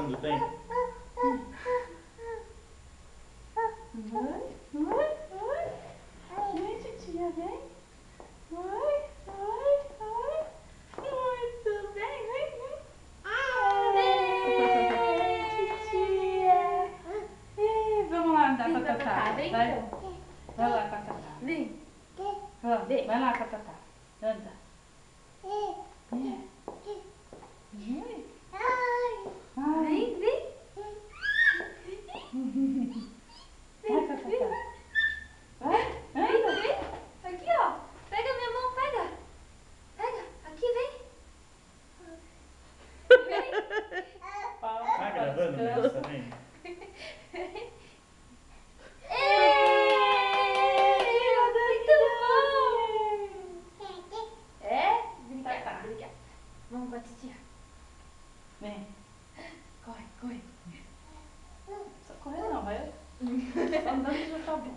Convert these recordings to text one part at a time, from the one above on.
gravando, vem. Oi. Vem, titia, vem. Oi. Muito bem, vem. Titia. Vamos lá andar com a Tatá. Vai lá com a Tatá. Vem. Vai lá com a Tatá. Anda. Vem. Vai com a Tatá. Vai. Vem. Aqui, ó. Pega minha mão, pega. Aqui, vem. Tá gravando mesmo também? Brincar. Vamos com a titia. Vem. Corre. Só correr não, vai. Só andando já tá bom.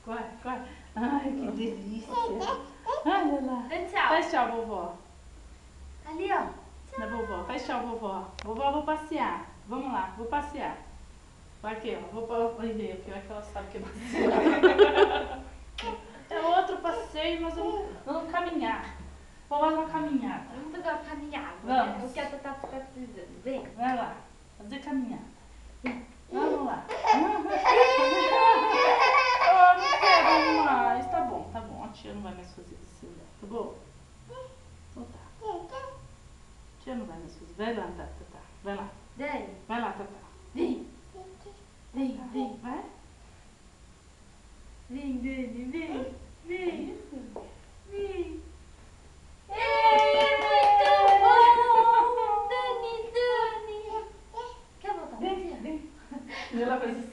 Corre. Ai, que delícia. Olha lá. Tchau. Faz tchau, vovó. Ali, ó. Na vovó. Faz tchau, vovó. Vovó, vou passear. Vamos lá, vou passear. Vai aqui, ó. Vai ver, pior que ela sabe que é passear. É outro passeio, mas vamos caminhar. Vamos fazer uma caminhada. Vamos fazer uma caminhada. Vamos. O que a Tatá tá precisando. Vem. Vai lá, fazer caminhada. Vamos lá. Oh, não quero mais. Tá bom. A tia não vai mais fazer isso, tá bom? Então tá. A tia não vai mais fazer. Vai lá, Tatá. Vai lá. Dani. Vai lá, Tatá. Vem. Vai. Vem, Dani. Vem. Muito bom. Dani. Quer voltar? Vem. E ela faz assim.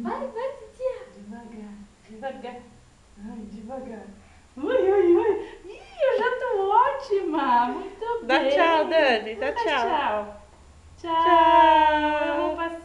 Vai, titia. Devagar. Ai, devagar. Ui. Ih, eu já tô ótima. Muito bem. Dá tchau, Dani. Dá Faz tchau. Tchau. Eu vou passear.